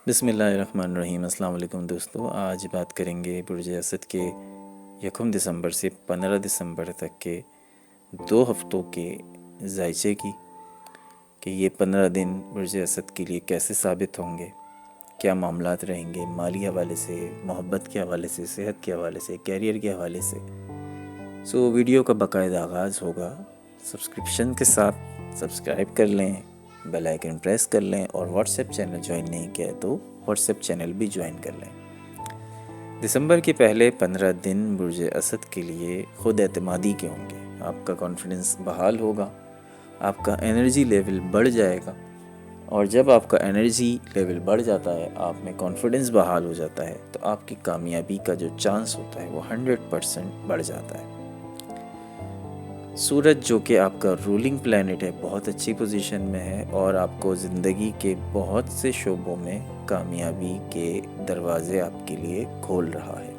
بسم اللہ الرحمن الرحیم۔ السلام علیکم دوستو، آج بات کریں گے برج اسد کے 1 دسمبر سے 15 دسمبر تک کے 2 ہفتوں کے ذائچے کی، کہ یہ 15 دن برج اسد کے لیے کیسے ثابت ہوں گے، کیا معاملات رہیں گے مالی حوالے سے، محبت کے حوالے سے، صحت کے حوالے سے، کیریئر کے حوالے سے۔ ویڈیو کا باقاعدہ آغاز ہوگا سبسکرپشن کے ساتھ۔ سبسکرائب کر لیں، بیل آئیکن پریس کر لیں، اور واٹس ایپ چینل جوائن نہیں کیا ہے تو واٹس ایپ چینل بھی جوائن کر لیں۔ دسمبر کے پہلے 15 دن برج اسد کے لیے خود اعتمادی کے ہوں گے۔ آپ کا کانفیڈنس بحال ہوگا، آپ کا انرجی لیول بڑھ جائے گا، اور جب آپ کا انرجی لیول بڑھ جاتا ہے، آپ میں کانفیڈنس بحال ہو جاتا ہے، تو آپ کی کامیابی کا جو چانس ہوتا ہے وہ 100% بڑھ جاتا ہے۔ سورج جو کہ آپ کا رولنگ پلینٹ ہے، بہت اچھی پوزیشن میں ہے، اور آپ کو زندگی کے بہت سے شعبوں میں کامیابی کے دروازے آپ کے لیے کھول رہا ہے۔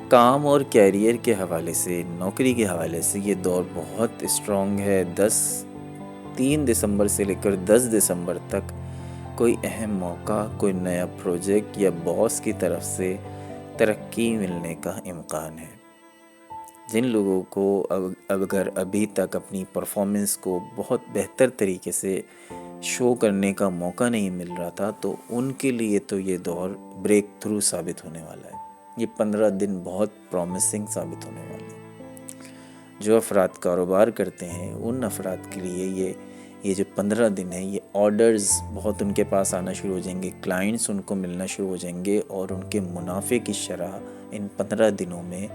کام اور کیریئر کے حوالے سے، نوکری کے حوالے سے یہ دور بہت اسٹرانگ ہے۔ 3 دسمبر سے لے کر 10 دسمبر تک کوئی اہم موقع، کوئی نیا پروجیکٹ یا باس کی طرف سے ترقی ملنے کا امکان ہے۔ جن لوگوں کو اگر ابھی تک اپنی پرفارمنس کو بہت بہتر طریقے سے شو کرنے کا موقع نہیں مل رہا تھا، تو ان کے لیے تو یہ دور بریک تھرو ثابت ہونے والا ہے۔ یہ 15 دن بہت پرومسنگ ثابت ہونے والے ہیں۔ جو افراد کاروبار کرتے ہیں، ان افراد کے لیے یہ جو 15 دن ہیں، یہ آرڈرز بہت ان کے پاس آنا شروع ہو جائیں گے، کلائنٹس ان کو ملنا شروع ہو جائیں گے، اور ان کے منافع کی شرح ان 15 دنوں میں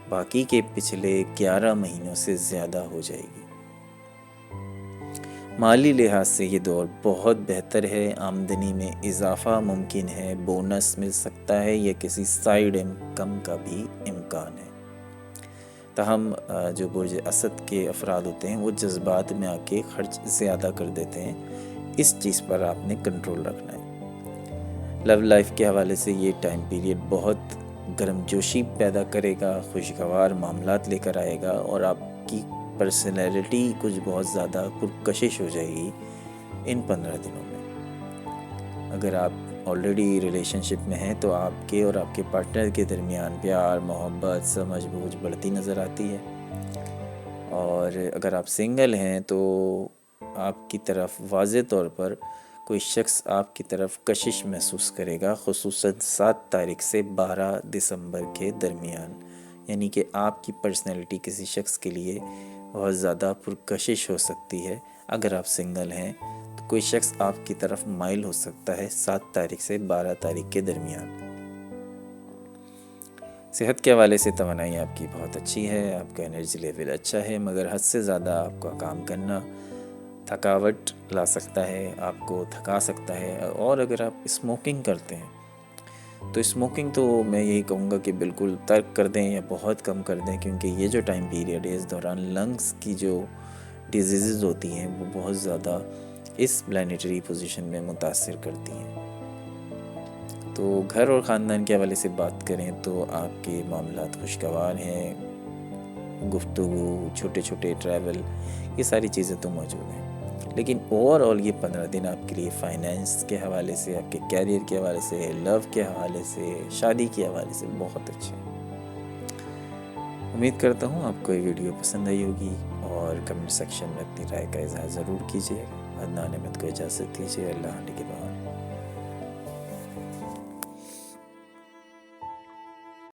باقی کے پچھلے 11 مہینوں سے زیادہ ہو جائے گی۔ مالی لحاظ سے یہ دور بہت بہتر ہے۔ آمدنی میں اضافہ ممکن ہے، بونس مل سکتا ہے، یا کسی سائیڈ انکم کا بھی امکان ہے۔ تاہم جو برج اسد کے افراد ہوتے ہیں، وہ جذبات میں آ کے خرچ زیادہ کر دیتے ہیں۔ اس چیز پر آپ نے کنٹرول رکھنا ہے۔ لو لائف کے حوالے سے یہ ٹائم پیریڈ بہت گرم جوشی پیدا کرے گا، خوشگوار معاملات لے کر آئے گا، اور آپ کی پرسنالٹی کچھ بہت زیادہ پرکشش ہو جائے گی ان 15 دنوں میں۔ اگر آپ آلریڈی ریلیشن شپ میں ہیں تو آپ کے اور آپ کے پارٹنر کے درمیان پیار، محبت، سمجھ بوجھ بڑھتی نظر آتی ہے، اور اگر آپ سنگل ہیں تو آپ کی طرف واضح طور پر کوئی شخص آپ کی طرف کشش محسوس کرے گا، خصوصاً 7 تاریخ سے 12 دسمبر کے درمیان۔ یعنی کہ آپ کی پرسنالٹی کسی شخص کے لیے بہت زیادہ پرکشش ہو سکتی ہے۔ اگر آپ سنگل ہیں تو کوئی شخص آپ کی طرف مائل ہو سکتا ہے 7 تاریخ سے 12 تاریخ کے درمیان۔ صحت کے حوالے سے توانائی آپ کی بہت اچھی ہے، آپ کا انرجی لیول اچھا ہے، مگر حد سے زیادہ آپ کا کام کرنا تھکاوٹ لا سکتا ہے، آپ کو تھکا سکتا ہے۔ اور اگر آپ اسموکنگ کرتے ہیں تو اسموکنگ تو میں یہی کہوں گا کہ بالکل ترک کر دیں یا بہت کم کر دیں، کیونکہ یہ جو ٹائم پیریڈ ہے، اس دوران لنگس کی جو ڈیزیزز ہوتی ہیں وہ بہت زیادہ اس پلانیٹری پوزیشن میں متاثر کرتی ہیں۔ تو گھر اور خاندان کے حوالے سے بات کریں تو آپ کے معاملات خوشگوار ہیں، گفتگو، چھوٹے چھوٹے ٹریول، یہ ساری چیزیں تو موجود ہیں۔ لیکن اوور آل یہ 15 دن آپ کے لیے فائنینس کے حوالے سے، آپ کے کیریئر کے حوالے سے، لو کے حوالے سے، شادی کے حوالے سے بہت اچھے ہیں۔ امید کرتا ہوں آپ کو یہ ویڈیو پسند آئی ہوگی، اور کمنٹ سیکشن میں اپنی رائے کا اظہار ضرور کیجیے۔ عدنان احمد کو اجازت دیجیے۔ اللہ نے کے بعد